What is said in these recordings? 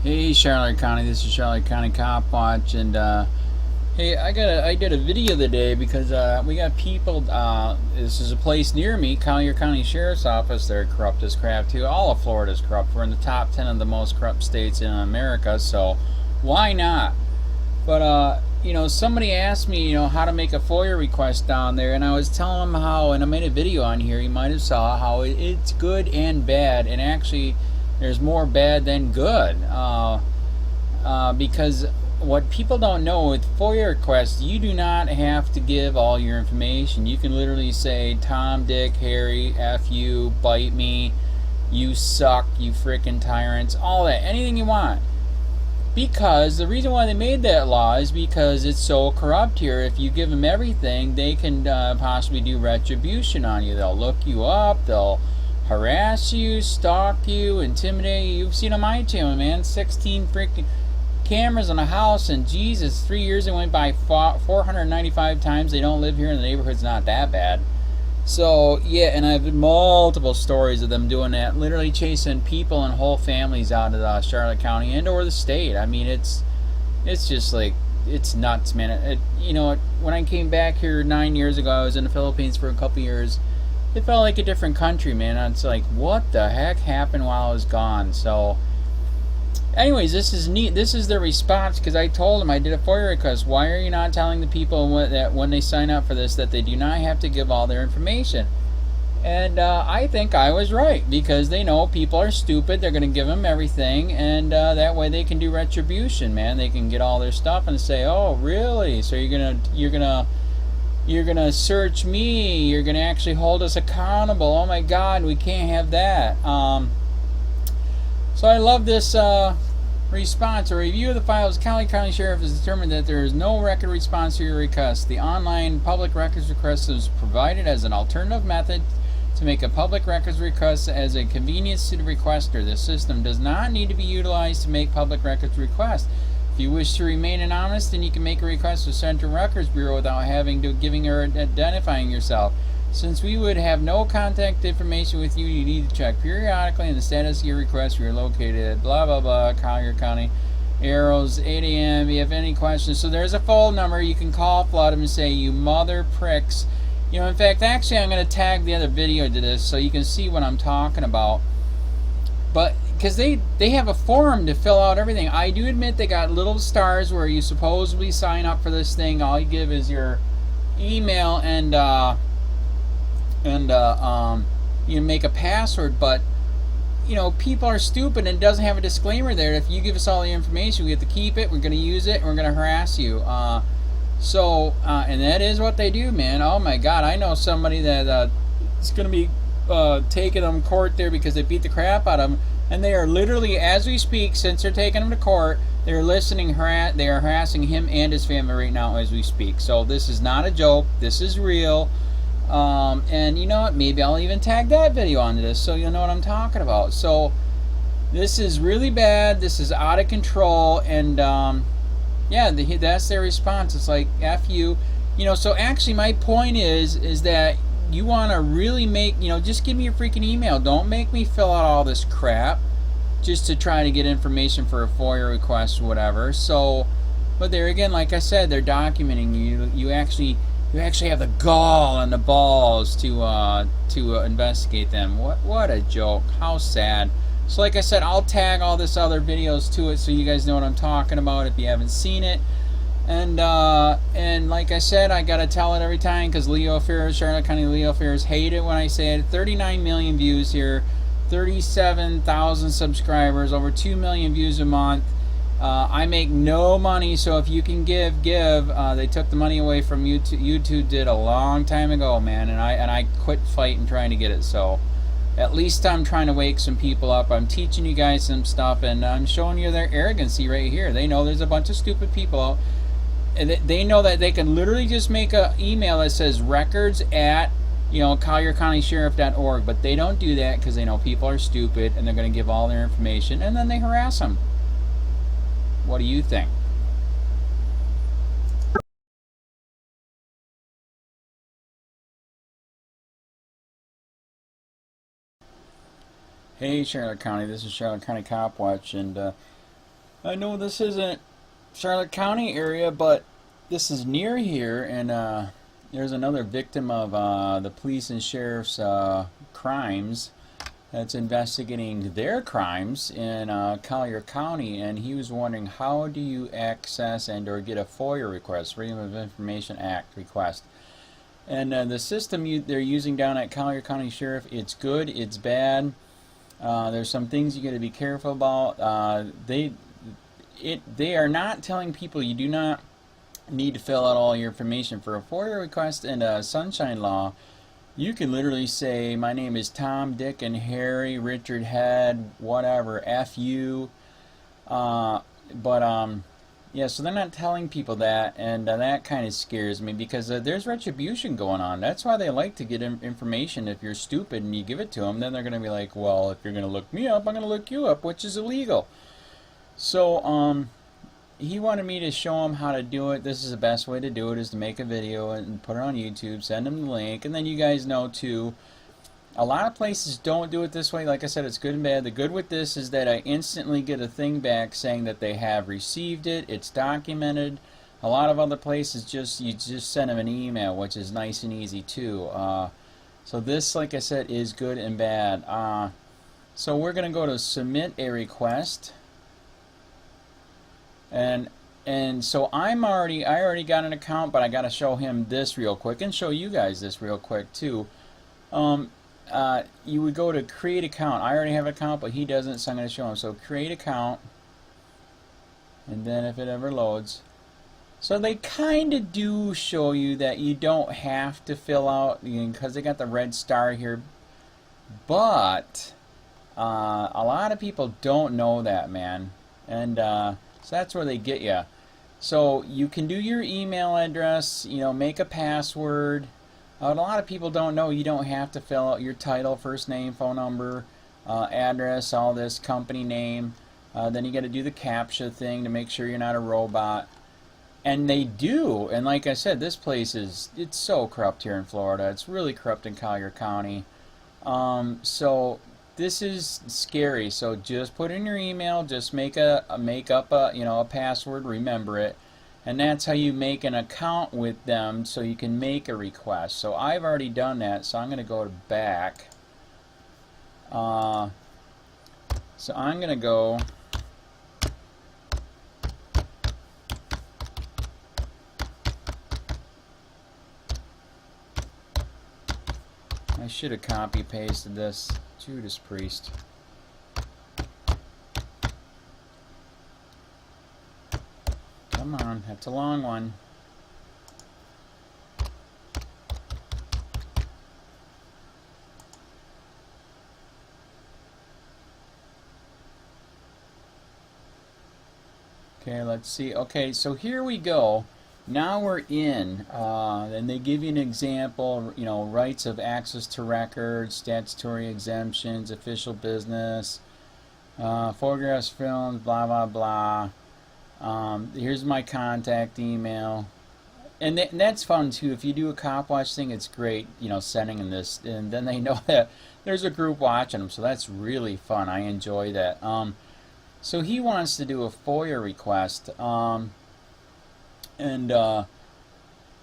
Hey Charlotte County, this is Charlotte County COPWATCH, and hey, I did a video today because we got people. This is a place near me, Collier County Sheriff's Office. They're corrupt as crap too. All of Florida's corrupt. We're in the top 10 of the most corrupt states in America, so why not? But somebody asked me, how to make a Foia request down there, and I was telling them how, and I made a video on here. You might have saw how it's good and bad, and actually, there's more bad than good. Because what people don't know with Foia requests, you do not have to give all your information. You can literally say Tom, Dick, Harry, F you, bite me, you suck, you frickin' tyrants, all that, anything you want. Because the reason why they made that law is because it's so corrupt here. If you give them everything, they can possibly do retribution on you. They'll look you up, they'll harass you, stalk you, intimidate you. You've seen on my channel, man, 16 freaking cameras in a house, and Jesus, 3 years it went by 495 times. They don't live here, and the neighborhood's not that bad. So yeah, and I've multiple stories of them doing that, literally chasing people and whole families out of Charlotte County and or the state. I mean, it's just like, it's nuts, man. When I came back here 9 years ago, I was in the Philippines for a couple years. It felt like a different country, man. It's like, what the heck happened while I was gone? So anyways, this is neat. This is their response, because I told them I did a FOIA request. Why are you not telling the people that when they sign up for this that they do not have to give all their information? And I think I was right, because they know people are stupid. They're going to give them everything, and that way they can do retribution, man. They can get all their stuff and say, "Oh, really? So you're gonna search me? You're gonna actually hold us accountable? Oh my God, we can't have that." So I love this response. A review of the files. Collier County Sheriff has determined that there is no record response to your request. The online public records request is provided as an alternative method to make a public records request as a convenience to the requester. This system does not need to be utilized to make public records requests. If you wish to remain anonymous, then you can make a request to Central Records Bureau without having to giving or identifying yourself. Since we would have no contact information with you, you need to check periodically on the status of your request. We are located at blah blah blah, Collier County, Arrows, 8 a.m. If you have any questions, so there's a phone number you can call, flood them, and say, "You mother pricks." In fact, actually, I'm going to tag the other video to this so you can see what I'm talking about. But because they have a form to fill out everything. I do admit they got little stars where you supposedly sign up for this thing. All you give is your email and you make a password, but people are stupid, and it doesn't have a disclaimer there. If you give us all the information, we have to keep it, we're going to use it, and we're going to harass you. And that is what they do, man. Oh my God, I know somebody that is going to be taking them to court there because they beat the crap out of them, and they are literally, as we speak, since they're taking him to court, they're they are harassing him and his family right now as we speak. So this is not a joke. This is real. And you know what? Maybe I'll even tag that video onto this so you'll know what I'm talking about. So this is really bad. This is out of control, and yeah, that's their response. It's like, F you. So actually my point is that you want to really make, just give me your freaking email. Don't make me fill out all this crap just to try to get information for a FOIA request or whatever. So, but there again, like I said, they're documenting you. You actually have the gall and the balls to investigate them. What a joke. How sad. So like I said, I'll tag all this other videos to it so you guys know what I'm talking about if you haven't seen it. And like I said, I gotta tell it every time, because LEOAFFAIRS, Charlotte County LEOAFFAIRS, hate it when I say it. 39 million views here, 37,000 subscribers, over 2 million views a month. I make no money, so if you can give. They took the money away from YouTube. YouTube did a long time ago, man, and I quit fighting trying to get it. So at least I'm trying to wake some people up. I'm teaching you guys some stuff, and I'm showing you their arrogancy right here. They know there's a bunch of stupid people out, and they know that they can literally just make an email that says records at colliercountysheriff.org, but they don't do that because they know people are stupid and they're going to give all their information, and then they harass them. What do you think? Hey Charlotte County, this is Charlotte County COPWATCH, and I know this isn't Charlotte County area, but this is near here, and there's another victim of the police and sheriff's crimes that's investigating their crimes in Collier County, and he was wondering, how do you access and or get a FOIA request, Freedom of Information Act request? And the system they're using down at Collier County Sheriff, it's good, it's bad. There's some things you got to be careful about. They are not telling people you do not need to fill out all your information for a FOIA request. And Sunshine Law, you can literally say, my name is Tom, Dick, and Harry, Richard, Head, whatever, F you. Yeah, so they're not telling people that, and that kind of scares me, because there's retribution going on. That's why they like to get information. If you're stupid and you give it to them, then they're going to be like, well, if you're going to look me up, I'm going to look you up, which is illegal. So he wanted me to show him how to do it. This is the best way to do it, is to make a video and put it on YouTube, send him the link, and then you guys know too, a lot of places don't do it this way. Like I said, it's good and bad. The good with this is that I instantly get a thing back saying that they have received it. It's documented. A lot of other places you just send them an email, which is nice and easy too. So this, like I said, is good and bad. So we're going to go to submit a request, and so I already got an account, but I got to show him this real quick and show you guys this real quick too. You would go to create account. I already have an account, but he doesn't, so I'm going to show him. So create account, and then if it ever loads. So they kind of do show you that you don't have to fill out, because they got the red star here, but a lot of people don't know that, man, and so that's where they get you. So you can do your email address, make a password. A lot of people don't know you don't have to fill out your title, first name, phone number, address, all this, company name. Then you got to do the CAPTCHA thing to make sure you're not a robot. And they do. And like I said, this place it's so corrupt here in Florida. It's really corrupt in Collier County. So this is scary. So just put in your email. Just make up a password. Remember it. And that's how you make an account with them, so you can make a request. So I've already done that, so I'm going to go to back. So I'm going to go. I should have copy pasted this. Judas Priest. Come on, that's a long one. Okay, let's see. Okay, so here we go. Now we're in, and they give you an example, rights of access to records, statutory exemptions, official business, photographs, films, blah, blah, blah. Here's my contact email, and that's fun too. If you do a COPWATCH thing, it's great, sending them this, and then they know that there's a group watching them, so that's really fun. I enjoy that. So he wants to do a FOIA request, and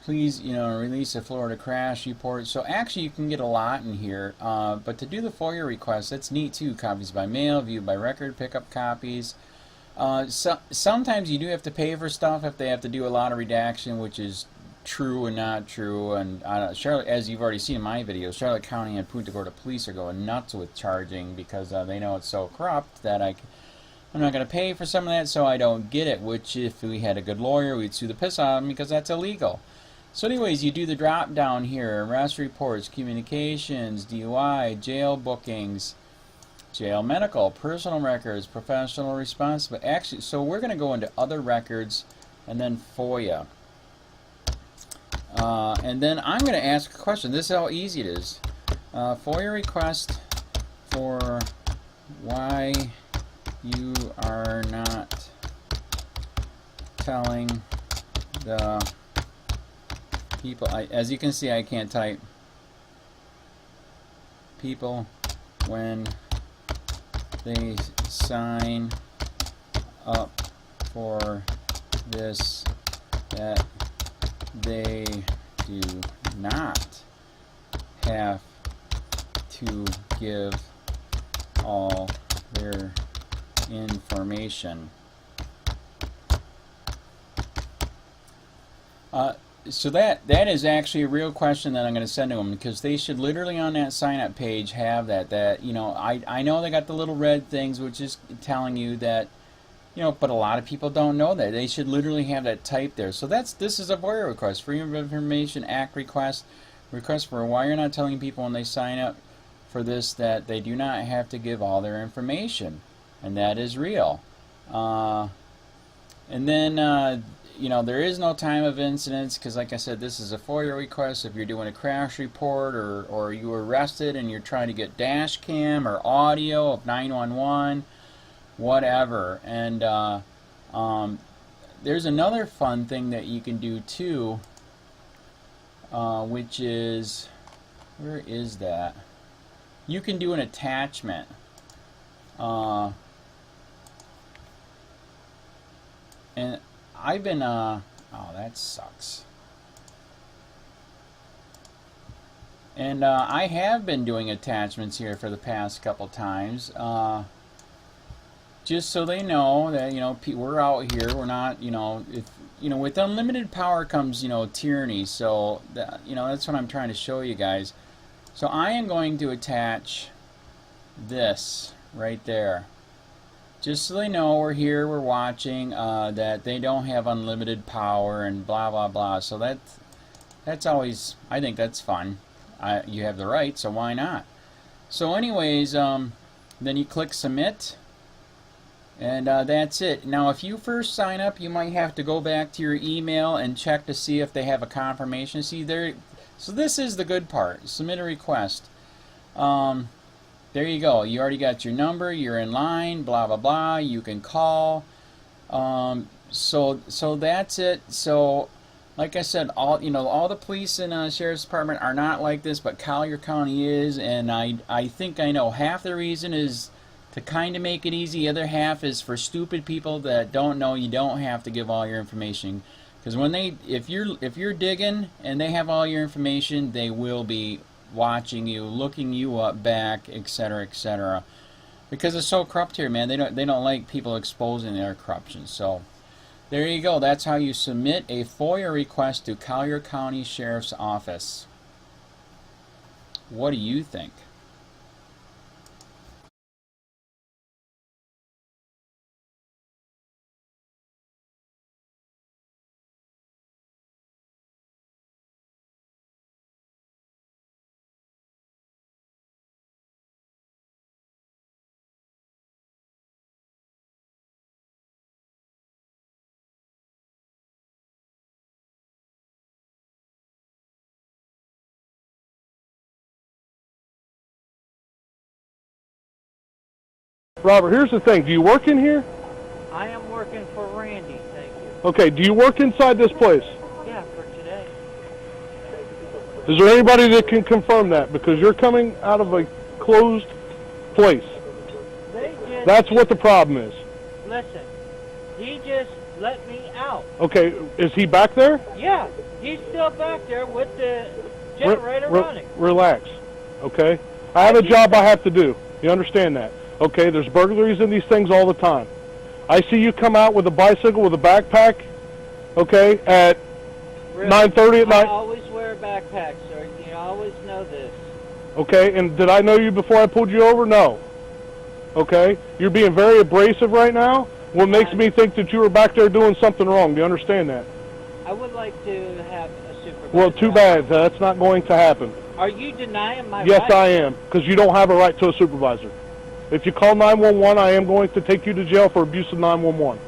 please, release a Florida crash report. So actually you can get a lot in here, but to do the FOIA request, that's neat too. Copies by mail, viewed by record, pickup copies. Sometimes you do have to pay for stuff if they have to do a lot of redaction, which is true and not true. And Charlotte, as you've already seen in my videos, Charlotte County and PUNTA GORDA police are going nuts with charging, because they know it's so corrupt that I'm not going to pay for some of that, so I don't get it, which if we had a good lawyer, we'd sue the piss out of them, because that's illegal. So anyways, you do the drop down here: arrest reports, communications, DUI, jail bookings, jail medical, personal records, professional responsibility. Actually, so we're going to go into other records, and then FOIA. And then I'm going to ask a question. This is how easy it is. FOIA request for why you are not telling the people. As you can see, I can't type. People when they sign up for this that they do not have to give all their information. So that is actually a real question that I'm going to send to them, because they should literally on that sign up page have that you know, I know they got the little red things which is telling you that, you know, but a lot of people don't know that. They should literally have that typed there. So this is a FOIA request, Freedom of Information Act request for why you're not telling people when they sign up for this that they do not have to give all their information, and that is real. And then you know, there is no time of incidents, because like I said, this is a FOIA request. If you're doing a crash report, or you were arrested and you're trying to get dash cam or audio of 911, whatever. And there's another fun thing that you can do too, which is, where is that? You can do an attachment. And I've been, oh, that sucks. And I have been doing attachments here for the past couple times, just so they know that, you know, we're out here. We're not, you know, if you know, with unlimited power comes, you know, tyranny. So that, you know, that's what I'm trying to show you guys. So I am going to attach this right there, just so they know we're here, we're watching, that they don't have unlimited power and blah blah blah. So that's always, I think that's fun. You have the right, so why not? So anyways, then you click submit, and that's it. Now if you first sign up, you might have to go back to your email and check to see if they have a confirmation. See there, so this is the good part. Submit a request. There you go. You already got your number. You're in line. Blah blah blah. You can call. So that's it. So, like I said, all the police and sheriff's department are not like this, but Collier County is, and I think I know half the reason is to kind of make it easy. The other half is for stupid people that don't know you don't have to give all your information. Because when if you're digging and they have all your information, they will be watching you, looking you up back, etc., etc. Because it's so corrupt here, man. They don't like people exposing their corruption. So there you go. That's how you submit a FOIA request to Collier County Sheriff's Office. What do you think? Robert, here's the thing. Do you work in here? I am working for Randy, thank you. Okay, do you work inside this place? Yeah, for today. Is there anybody that can confirm that? Because you're coming out of a closed place. That's what the problem is. Listen, he just let me out. Okay, is he back there? Yeah, he's still back there with the generator running. Relax, okay? I have a job I have to do. You understand that? Okay, there's burglaries in these things all the time. I see you come out with a bicycle with a backpack, okay, at 9:30 at night. I always wear a backpack, sir. You always know this. Okay, and did I know you before I pulled you over? No. Okay, you're being very abrasive right now. What makes me think that you were back there doing something wrong? Do you understand that? I would like to have a supervisor. Well, too bad. That's not going to happen. Are you denying my right? Yes, I am, because you don't have a right to a supervisor. If you call 911, I am going to take you to jail for abuse of 911.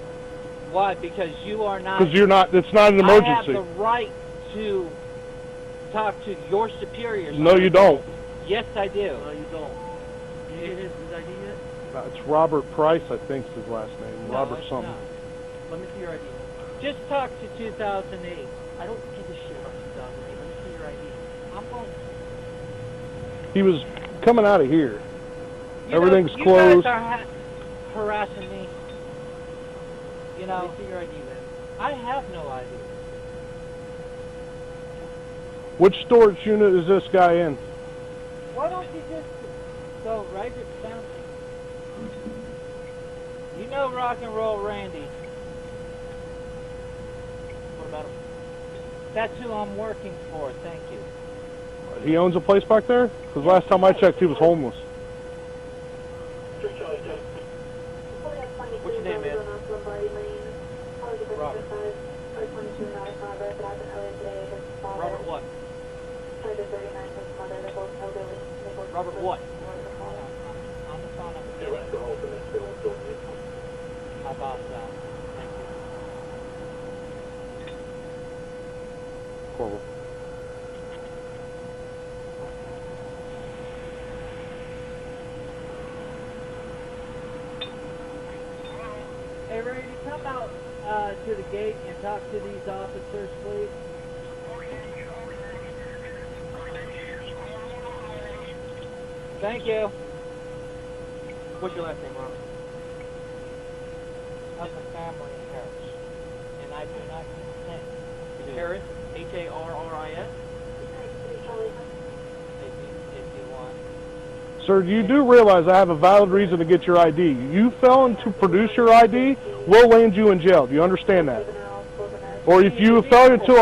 Why? Because you are not... Because you're not, it's not an emergency. I have the right to talk to your superiors. No, you don't. Yes, I do. No, you don't. You get his ID yet? It's Robert Price, I think is his last name. No, Robert it's something. not. Let me see your ID. Just talk to 2008. I don't give a shit about 2008. Let me see your ID. I'm going... He was coming out of here. You Everything's know, closed. You guys are harassing me. You know, Let me see your ID, man. I have no ID. Which storage unit is this guy in? Why don't you just go right down? You know Rock and Roll Randy. What about him? That's who I'm working for, thank you. He owns a place back there? Because last time I checked, he was homeless. What's your name, man? Robert. Robert what? Robert what? On the phone, I'm getting. How about that? Thank you. Horrible. Hey, Randy, come out to the gate and talk to these officers, please. Thank you. What's your last name, Robert? Of the family in Harris. And I do not consent. Is it Harris? Harris? If you want. Sir, you do realize I have a valid reason to get your ID. You failing to produce your ID, we'll land you in jail. Do you understand that? Or if you fail to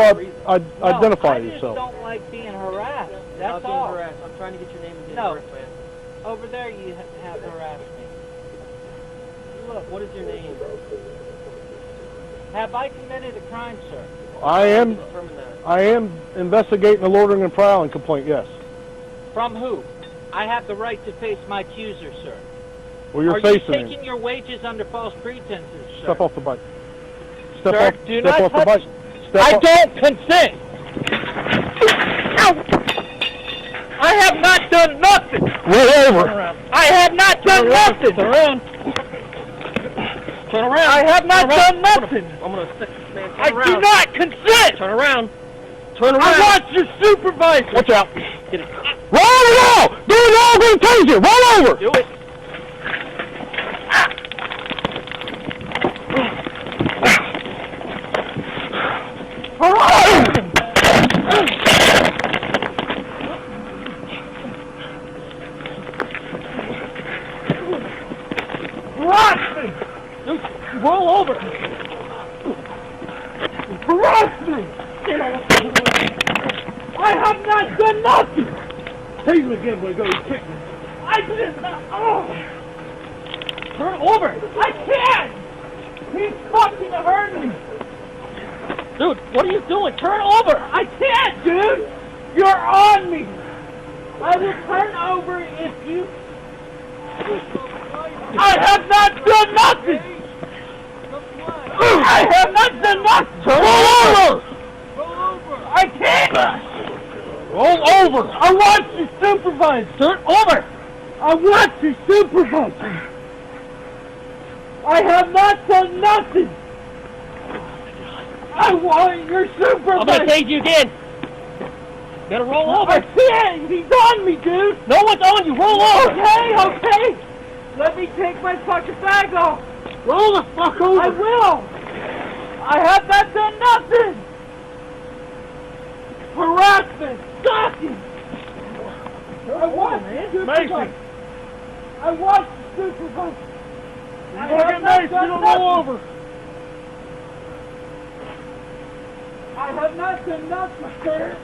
identify I just yourself. don't like being harassed. I'm That's not all. being harassed. I'm trying to get your name and date No. of birth, man. Over there you have harassed me. Look, What is your name? have I committed a crime, sir? I am Determine that. I am investigating a loitering and prowling complaint, yes. From who? I have the right to face my accuser, sir. Well, you're Are you facing him. taking your wages under false pretenses, sir? Step off the bike. Step Sir, off, do step not off the touch- bike. Step I off. don't consent! I have not done nothing! Roll over. I have not done nothing! Turn around. Turn around. I have not done nothing! I'm gonna stick this man. Turn I around. do not consent! Turn around. Turn around. I want your supervisor! Watch out. Get it. Roll over now! Do it all, I'm going to tase you. Roll over. Do it. Dude, roll over. Harass me! I have not done nothing! Tase him again, boy. Go. You kick me. I did not. Oh, Turn over. I can't! He's fucking hurting me! Dude, what are you doing? Turn over. I can't, dude! You're on me! I will turn over if you... I have not done nothing! I have not done nothing! Roll over. I can't! Roll over. I want to supervise! Turn over. I want to supervise! I have not done nothing! I want your supervisor! I'm gonna tase you again. Better roll over. I can't! He's on me, dude! No one's on you. Roll over. Okay! Let me take my fucking bag off! Roll the fuck over. I will! I have not done nothing! Harassment! Stalking! I want to supervise! I want to supervise! I have not done nothing! I have not done nothing, sir!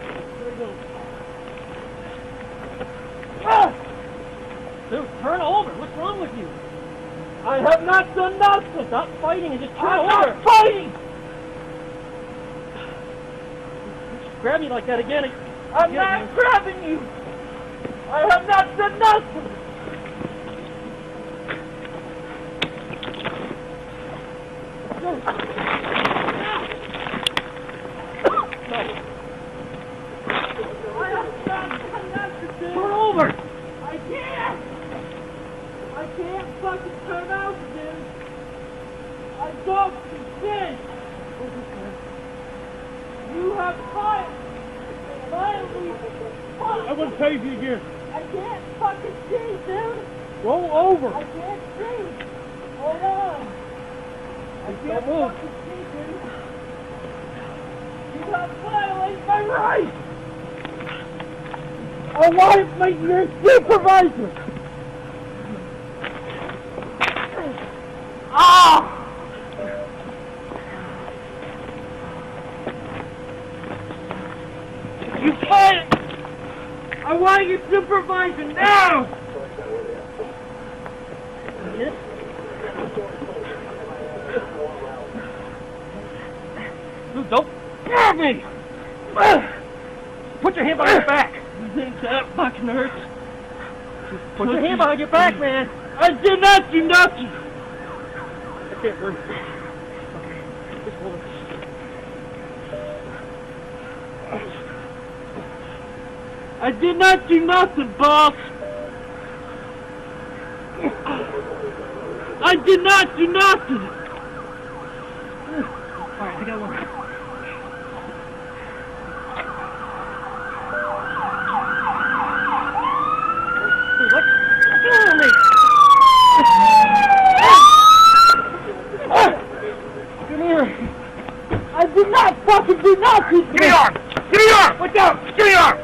Ah! Dude, turn over. What's wrong with you? I have not done nothing! Stop fighting and just turn I'm over. not fighting! Grab me like that again. I'm not grabbing you! I have not done nothing! I have not done nothing, dude! Turn over. I can't! I can't fucking turn out, dude! I don't consent! You have violently I wouldn't tase you again. I can't fucking see, dude! Roll over. I can't see! Hold on! Don't move. You got violated my rights. I want to make you your supervisor. Ah! You can't! I want your supervisor now! Dude, don't grab me! Put your hand behind your back! You think that fucking hurts? Put your hand behind your back, man! I did not do nothing! I can't breathe. Okay, just hold it. I did not do nothing, boss! I did not do nothing! Alright, I got one. Dude, what's doing me? Come here! I did not fucking do nothing! Give me your arm! Give me your arm! Watch out! Give me your arm!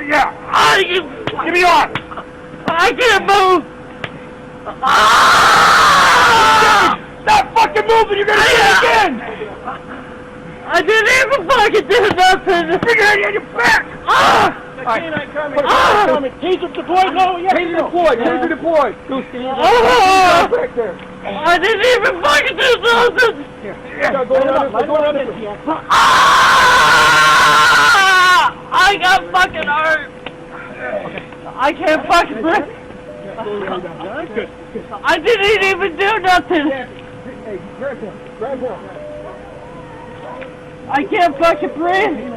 Yeah! Give me your arm! I can't move! Stop fucking moving! You're gonna do it again! I didn't even fucking do nothing! Bring your hand on your back! Canine coming! Taser deployed! No, yeah! Taser deployed! Taser deployed! Go stand up. Back there. I didn't even fucking do nothing! Yeah, go around this way. I got fucking hurt! I can't fucking breathe! Good. I didn't even do nothing! Hey, grab him. Grab him. I can't fucking breathe!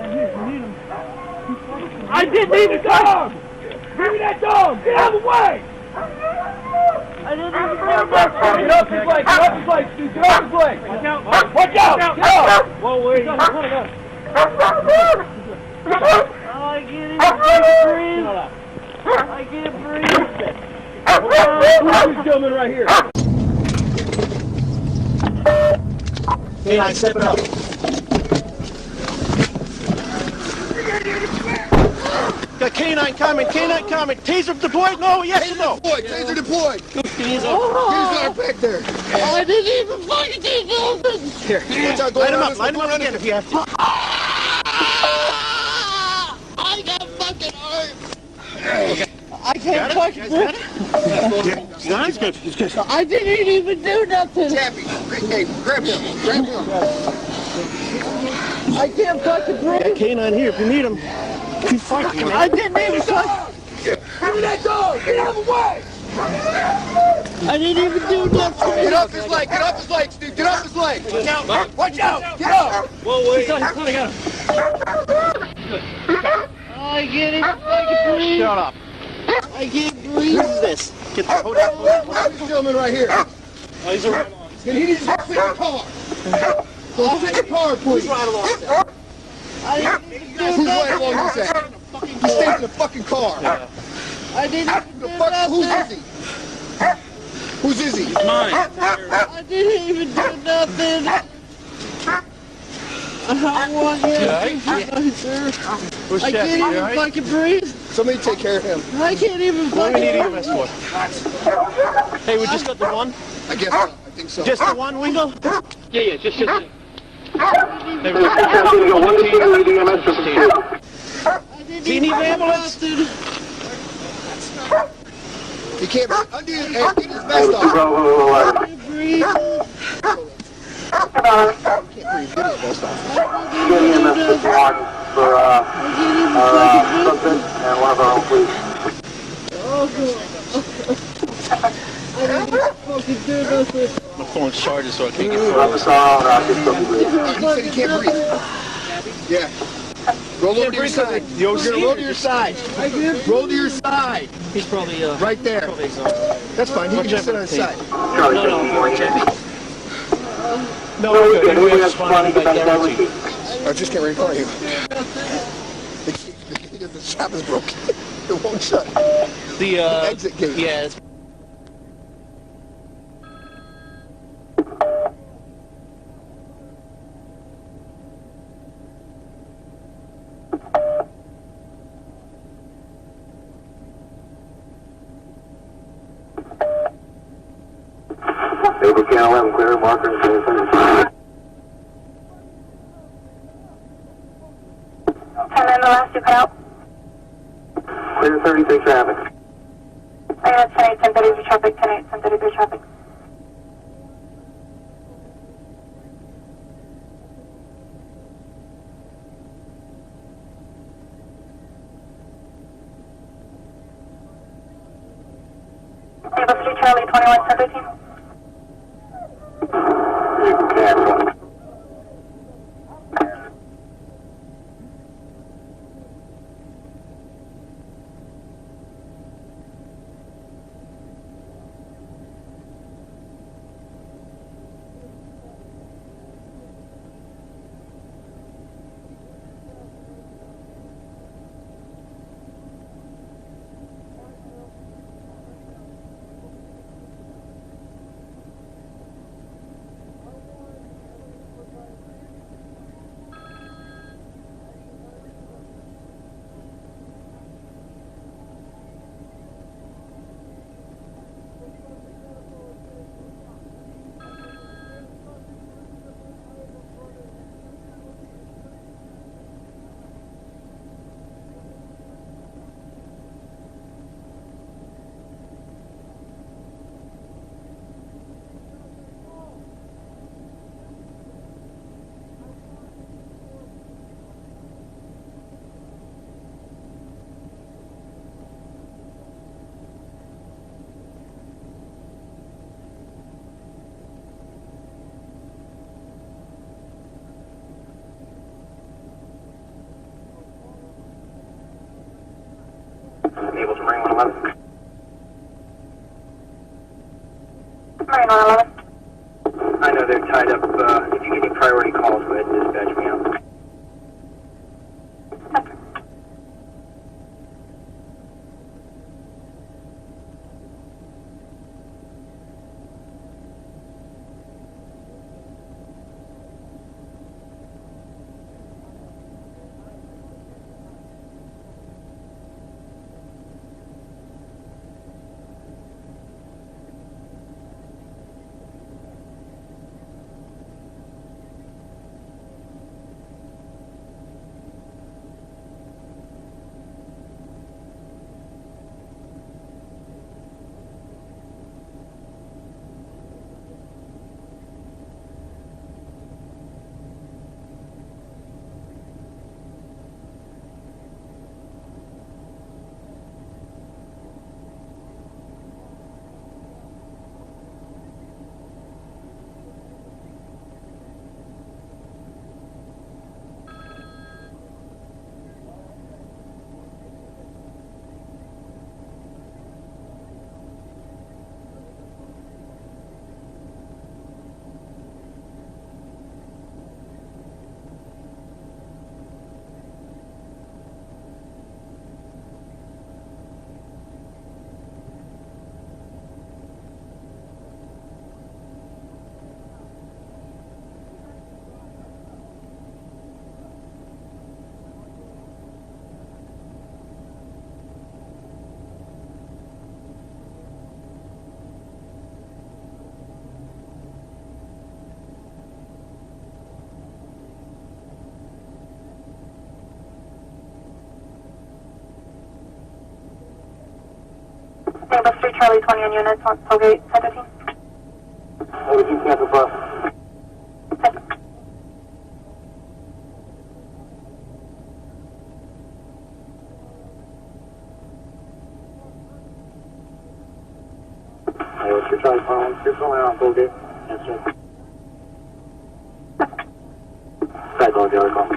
I didn't even Dog! Give me that dog! Get out of the way! I didn't even do nothing! Get off his leg! Get off his leg, Steve! Get off his leg! Watch out! Watch out! Get out! Whoa, wait! He's running up. I can't even fucking breathe! I can't breathe! Who's this gentleman right here? Canine, step it up. Got canine coming, taser deployed, no, yes or no? Taser deployed. Oh. Back there. I didn't even fucking do nothing! Here, line him up again if you have to. I got fucking hurt! Okay. I can't fucking breathe! Yeah, he's good, he's good. I didn't even do nothing! Tappy. Hey, grab him. Grab him. I can't fucking Got breathe! canine here if you need him. Keep fighting, man. I didn't even fucking... Give me that dog. Get out of the way. I didn't even do nothing! Get off his leg. Get off his leg, Steve. Get off his leg. Watch out! Watch out. Get up. Whoa, wait! He's coming out. I can't even fucking breathe! Shut up. I can't breathe! Who's this? Get the hold on. This gentleman right here. Oh, he's a right on. He needs to sit in the car. So sit in the car, please. Right along there. I didn't even do Who's right nothing! along this end? He stays in the fucking car. I didn't even The do fuck? Who's nothing! is he? Whose is he? Mine. I didn't even do nothing! I want you supervisor! Who's I chef? can't You even alright? fucking breathe! Somebody take care of him. I can't even What do we need fucking... EMS for? Hey, we just got the one? I guess not. I think so. Just the one, Wingo? Yeah, just. Hey, I do you need an ambulance? nothing. He can't undo his, get his vest off. I can't breathe! He can't breathe. Get his vest off. I can't even fucking breathe! I didn't even fucking do nothing! My phone's charged, so I can't get He said he can't breathe. Yeah. Roll over to your side. You're gonna roll to your side. Roll to your side. He's probably, Right there. That's fine. He can just sit on his side. No, we're good. We have responding back there. I just can't recall you. The strap is broken. It won't shut. The Exit gate. Yeah, it's 10 the last you cut out. Clear 33 traffic. I got 10-8, 10-33 traffic, 10-8, 10-33 traffic. Table 3 Charlie 21, 10-13. Able to bring 111. Marine 111. I know they're tied up. If you give me priority calls, go ahead and dispatch me out. Table 3 Charlie 20 on units on Tollgate 10-13. Over to Tampa bus. Hey, what's your Charlie 21? You're calling on Tollgate. Answer. Side dog, the other call.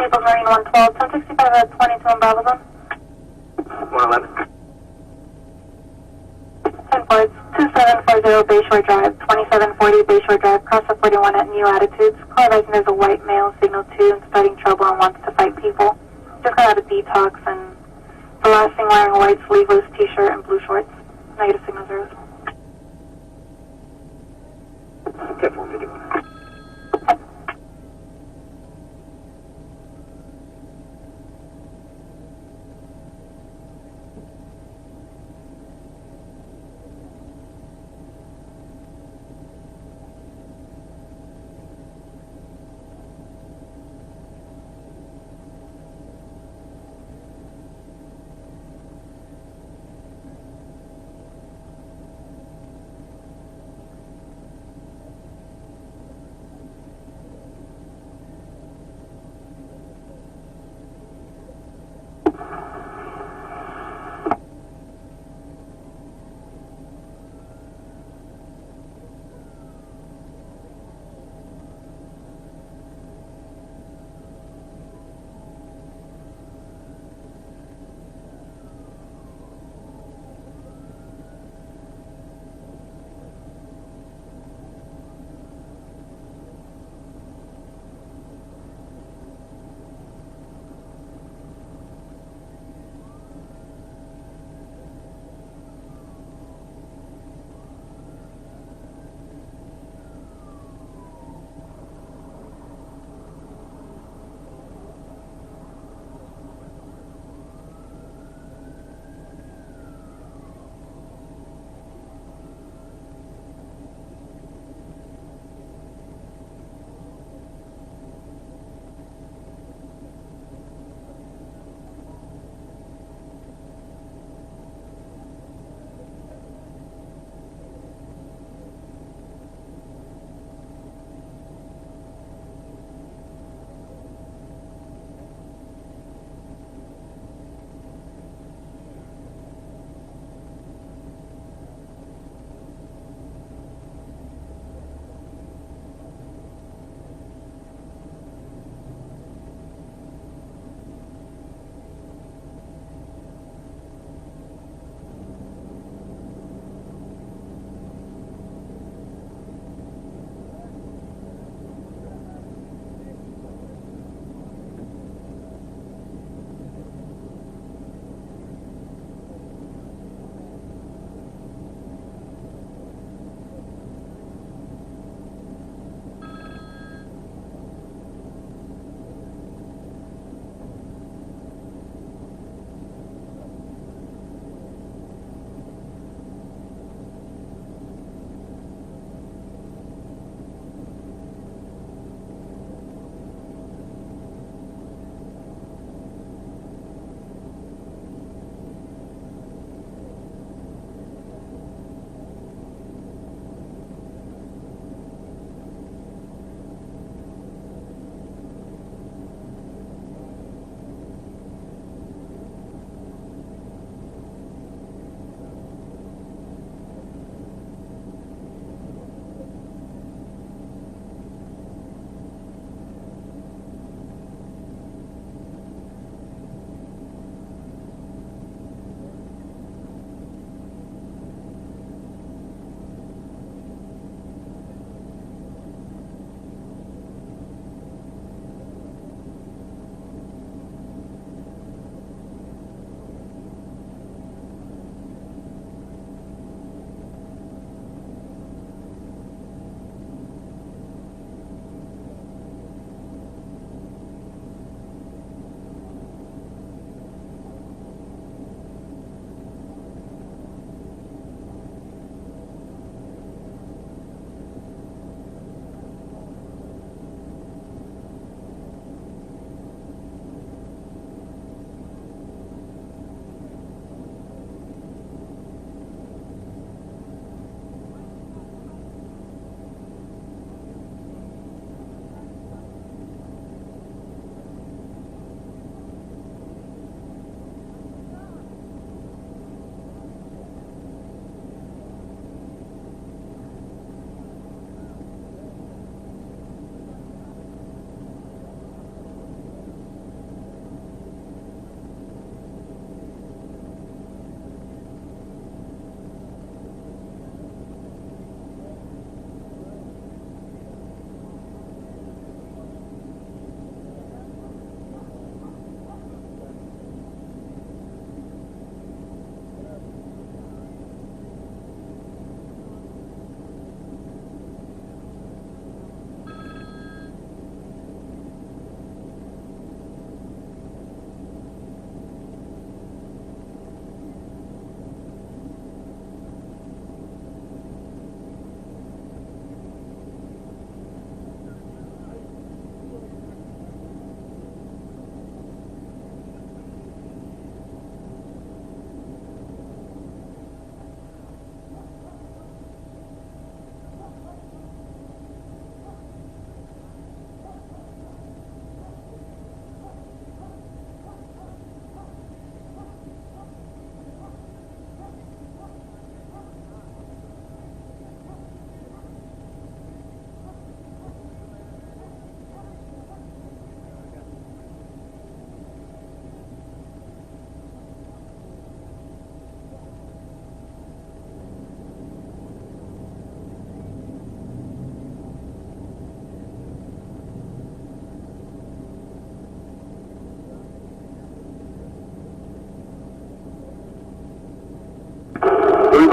Naples Marine 112, 1065 at 22 in Bravo Zone. 111. 10 Fords, 2740 Bayshore Drive, 2740 Bayshore Drive, cross the 41 at new attitudes. Call advising there's a white male, signal 2, and starting trouble and wants to fight people. Just got out of detox and the last thing wearing a white sleeveless t-shirt and blue shorts. Negative signal 0. 10-451.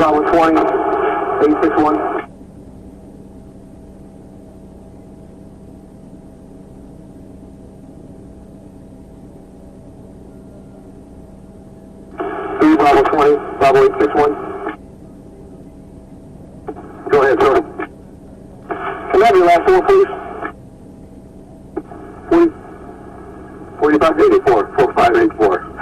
Bravo 20, 861. Bravo 20, Bravo 861. Go ahead, sir. Can I have your last four, please? 4584, 4584.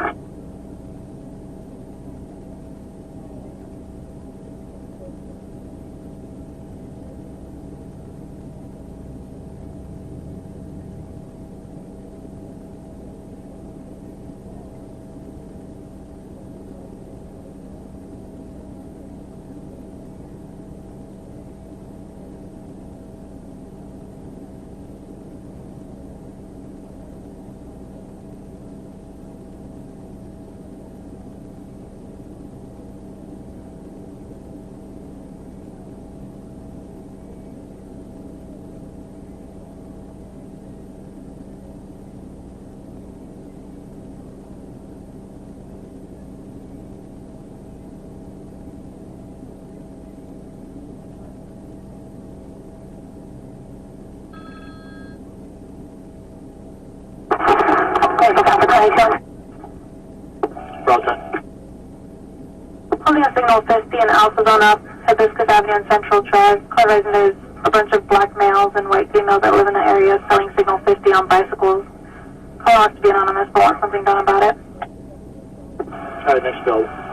Roger. Holding a signal 50 and Alpha Zone up, Hibiscus Avenue and Central Drive. Car rising, there's a bunch of black males and white females that live in the area selling signal 50 on bicycles. Call has to be anonymous, but want something done about it. Alright, next build.